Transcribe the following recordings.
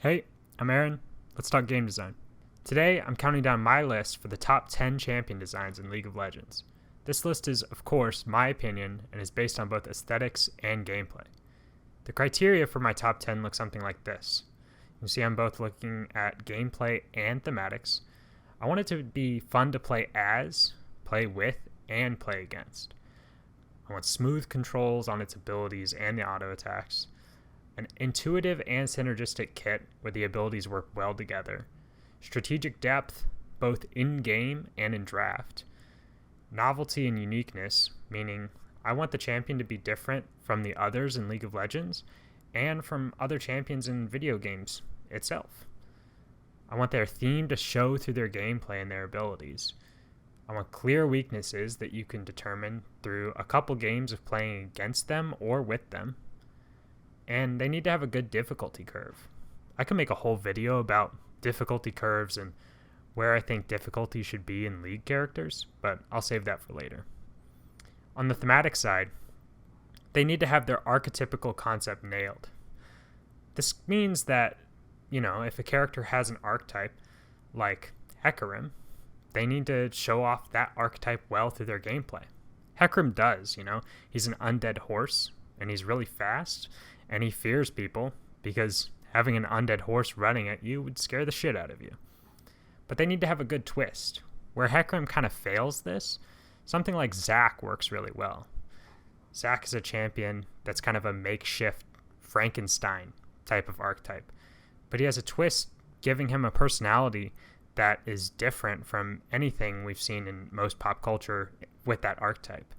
Hey, I'm Aaron. Let's talk game design. Today, I'm counting down my list for the top 10 champion designs in League of Legends. This list is, of course, my opinion and is based on both aesthetics and gameplay. The criteria for my top 10 look something like this. You can see I'm both looking at gameplay and thematics. I want it to be fun to play as, play with, and play against. I want smooth controls on its abilities and the auto attacks, an intuitive and synergistic kit where the abilities work well together, strategic depth both in-game and in draft, novelty and uniqueness, meaning I want the champion to be different from the others in League of Legends and from other champions in video games itself. I want their theme to show through their gameplay and their abilities. I want clear weaknesses that you can determine through a couple games of playing against them or with them. And they need to have a good difficulty curve. I can make a whole video about difficulty curves and where I think difficulty should be in League characters, but I'll save that for later. On the thematic side, they need to have their archetypical concept nailed. This means that, if a character has an archetype like Hecarim, they need to show off that archetype well through their gameplay. Hecarim does, he's an undead horse, and he's really fast, and he fears people because having an undead horse running at you would scare the shit out of you. But they need to have a good twist. Where Hecarim kind of fails this, something like Zac works really well. Zac is a champion that's kind of a makeshift Frankenstein type of archetype, but he has a twist giving him a personality that is different from anything we've seen in most pop culture with that archetype.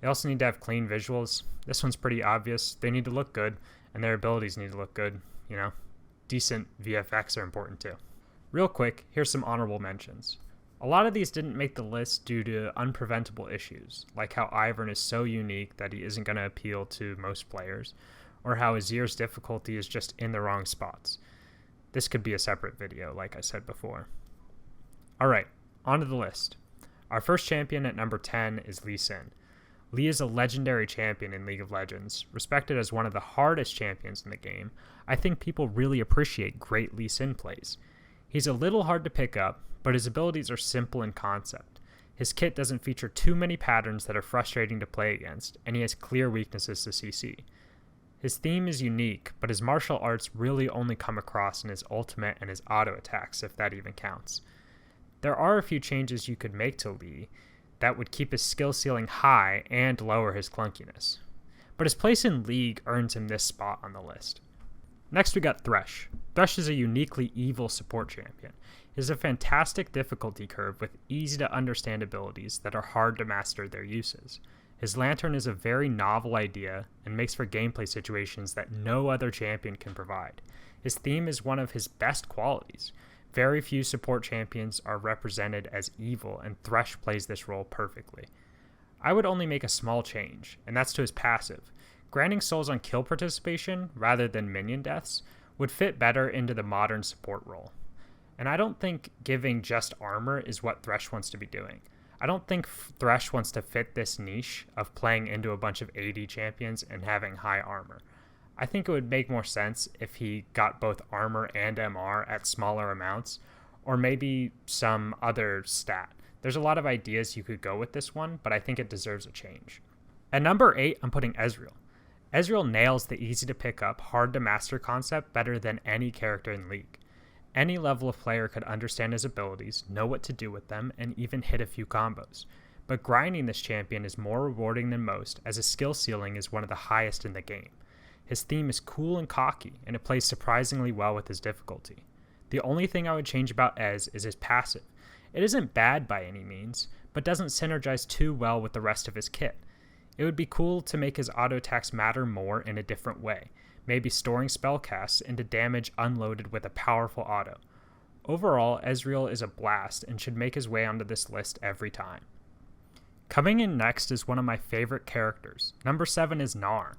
They also need to have clean visuals. This one's pretty obvious. They need to look good, and their abilities need to look good. Decent VFX are important too. Real quick, here's some honorable mentions. A lot of these didn't make the list due to unpreventable issues, like how Ivern is so unique that he isn't going to appeal to most players, or how Azir's difficulty is just in the wrong spots. This could be a separate video, like I said before. Alright, on to the list. Our first champion at number 10 is Lee Sin. Lee is a legendary champion in League of Legends, respected as one of the hardest champions in the game. I think people really appreciate great Lee Sin plays. He's a little hard to pick up, but his abilities are simple in concept. His kit doesn't feature too many patterns that are frustrating to play against, and he has clear weaknesses to CC. His theme is unique, but his martial arts really only come across in his ultimate and his auto attacks, if that even counts. There are a few changes you could make to Lee that would keep his skill ceiling high and lower his clunkiness. But his place in League earns him this spot on the list. Next we got Thresh. Thresh is a uniquely evil support champion. He has a fantastic difficulty curve with easy to understand abilities that are hard to master their uses. His lantern is a very novel idea and makes for gameplay situations that no other champion can provide. His theme is one of his best qualities. Very few support champions are represented as evil, and Thresh plays this role perfectly. I would only make a small change, and that's to his passive. Granting souls on kill participation, rather than minion deaths, would fit better into the modern support role. And I don't think giving just armor is what Thresh wants to be doing. I don't think Thresh wants to fit this niche of playing into a bunch of AD champions and having high armor. I think it would make more sense if he got both armor and MR at smaller amounts, or maybe some other stat. There's a lot of ideas you could go with this one, but I think it deserves a change. At number 8, I'm putting Ezreal. Ezreal nails the easy to pick up, hard to master concept better than any character in League. Any level of player could understand his abilities, know what to do with them, and even hit a few combos. But grinding this champion is more rewarding than most, as his skill ceiling is one of the highest in the game. His theme is cool and cocky, and it plays surprisingly well with his difficulty. The only thing I would change about Ez is his passive. It isn't bad by any means, but doesn't synergize too well with the rest of his kit. It would be cool to make his auto attacks matter more in a different way, maybe storing spellcasts into damage unloaded with a powerful auto. Overall, Ezreal is a blast and should make his way onto this list every time. Coming in next is one of my favorite characters. Number 7 is Gnar.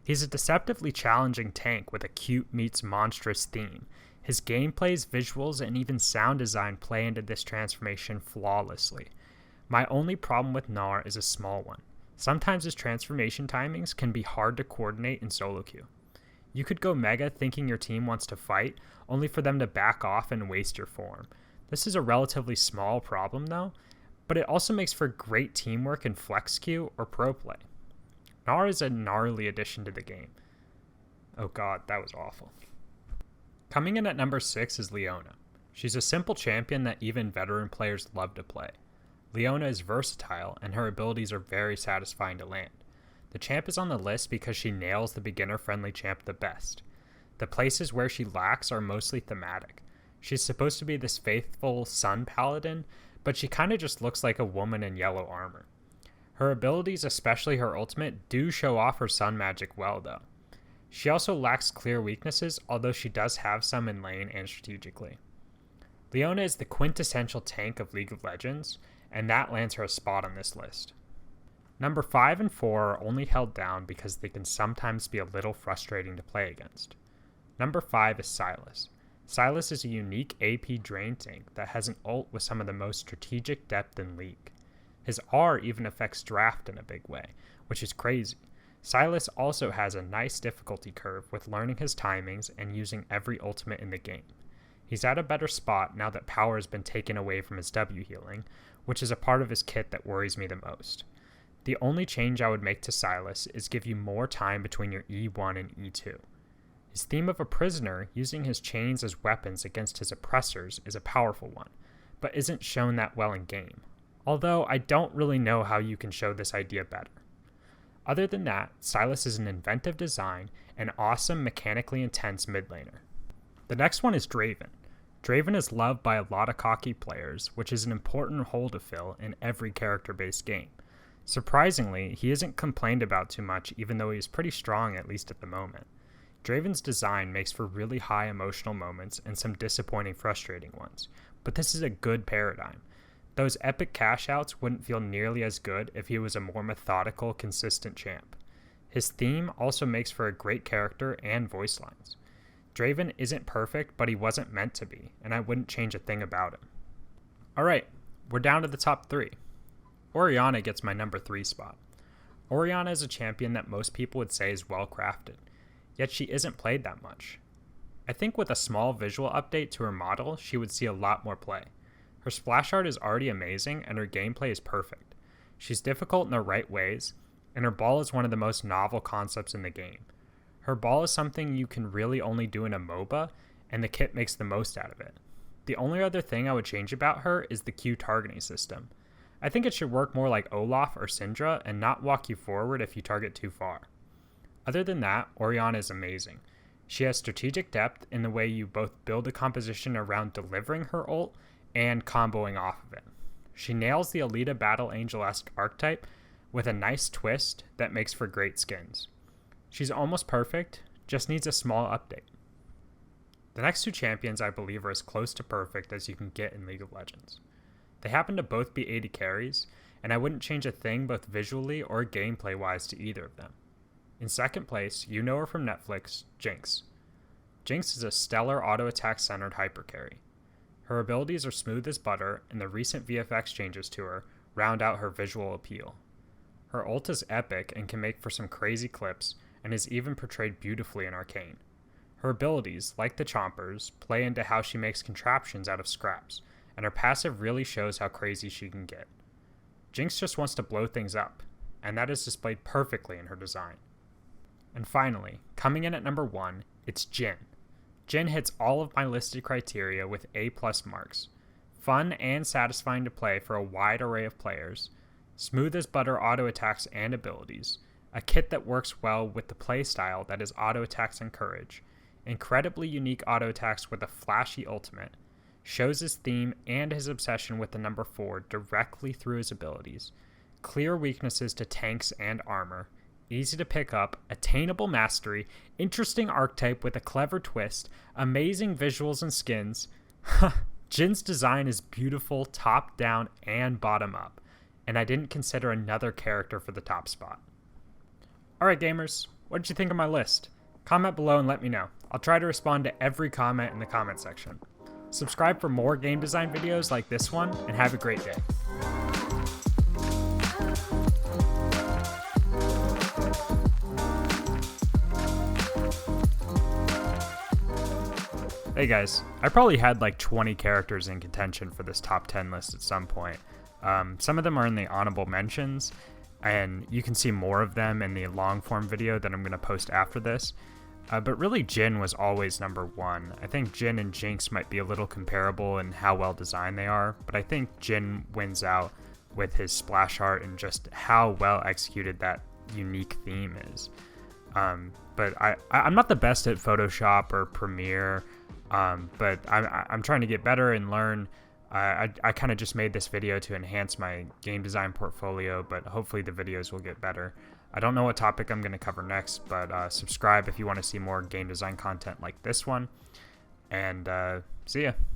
He's a deceptively challenging tank with a cute meets monstrous theme. His gameplays, visuals, and even sound design play into this transformation flawlessly. My only problem with Gnar is a small one. Sometimes his transformation timings can be hard to coordinate in solo queue. You could go Mega thinking your team wants to fight, only for them to back off and waste your form. This is a relatively small problem though, but it also makes for great teamwork in flex queue or pro play. Gnar is a gnarly addition to the game. Oh god, that was awful. Coming in at number 6 is Leona. She's a simple champion that even veteran players love to play. Leona is versatile, and her abilities are very satisfying to land. The champ is on the list because she nails the beginner-friendly champ the best. The places where she lacks are mostly thematic. She's supposed to be this faithful sun paladin, but she kinda just looks like a woman in yellow armor. Her abilities, especially her ultimate, do show off her sun magic well though. She also lacks clear weaknesses, although she does have some in lane and strategically. Leona is the quintessential tank of League of Legends, and that lands her a spot on this list. Number 5 and 4 are only held down because they can sometimes be a little frustrating to play against. Number 5 is Sylas. Sylas is a unique AP drain tank that has an ult with some of the most strategic depth in League. His R even affects draft in a big way, which is crazy. Sylas also has a nice difficulty curve with learning his timings and using every ultimate in the game. He's at a better spot now that power has been taken away from his W healing, which is a part of his kit that worries me the most. The only change I would make to Sylas is give you more time between your E1 and E2. His theme of a prisoner using his chains as weapons against his oppressors is a powerful one, but isn't shown that well in game. Although I don't really know how you can show this idea better. Other than that, Sylas is an inventive design and awesome mechanically intense mid laner. The next one is Draven. Draven is loved by a lot of cocky players, which is an important hole to fill in every character-based game. Surprisingly, he isn't complained about too much even though he is pretty strong at least at the moment. Draven's design makes for really high emotional moments and some disappointing frustrating ones, but this is a good paradigm. Those epic cash outs wouldn't feel nearly as good if he was a more methodical, consistent champ. His theme also makes for a great character and voice lines. Draven isn't perfect, but he wasn't meant to be, and I wouldn't change a thing about him. Alright, we're down to the top 3. Orianna gets my number 3 spot. Orianna is a champion that most people would say is well crafted, yet she isn't played that much. I think with a small visual update to her model, she would see a lot more play. Her splash art is already amazing, and her gameplay is perfect. She's difficult in the right ways, and her ball is one of the most novel concepts in the game. Her ball is something you can really only do in a MOBA, and the kit makes the most out of it. The only other thing I would change about her is the Q targeting system. I think it should work more like Olaf or Syndra and not walk you forward if you target too far. Other than that, Orianna is amazing. She has strategic depth in the way you both build a composition around delivering her ult and comboing off of it. She nails the Alita Battle Angel-esque archetype with a nice twist that makes for great skins. She's almost perfect, just needs a small update. The next 2 champions I believe are as close to perfect as you can get in League of Legends. They happen to both be AD carries, and I wouldn't change a thing both visually or gameplay wise to either of them. In second place, you know her from Netflix, Jinx. Jinx is a stellar auto attack centered hyper carry. Her abilities are smooth as butter, and the recent VFX changes to her round out her visual appeal. Her ult is epic and can make for some crazy clips, and is even portrayed beautifully in Arcane. Her abilities, like the Chompers, play into how she makes contraptions out of scraps, and her passive really shows how crazy she can get. Jinx just wants to blow things up, and that is displayed perfectly in her design. And finally, coming in at number 1, it's Jhin. Jhin hits all of my listed criteria with A+ marks. Fun and satisfying to play for a wide array of players, smooth as butter auto attacks and abilities, a kit that works well with the playstyle that is auto attacks and courage, incredibly unique auto attacks with a flashy ultimate, shows his theme and his obsession with the number 4 directly through his abilities, clear weaknesses to tanks and armor, easy to pick up, attainable mastery, interesting archetype with a clever twist, amazing visuals and skins. Jin's design is beautiful top down and bottom up, and I didn't consider another character for the top spot. Alright gamers, what did you think of my list? Comment below and let me know. I'll try to respond to every comment in the comment section. Subscribe for more game design videos like this one, and have a great day. Hey guys, I probably had like 20 characters in contention for this top 10 list at some point. Some of them are in the honorable mentions, and you can see more of them in the long form video that I'm going to post after this. But really, Jhin was always number one. I think Jhin and Jinx might be a little comparable in how well designed they are, but I think Jhin wins out with his splash art and just how well executed that unique theme is. But I'm not the best at Photoshop or Premiere, but I'm trying to get better and learn. I kind of just made this video to enhance my game design portfolio, but hopefully the videos will get better. I don't know what topic I'm going to cover next, but subscribe if you want to see more game design content like this one, and see ya.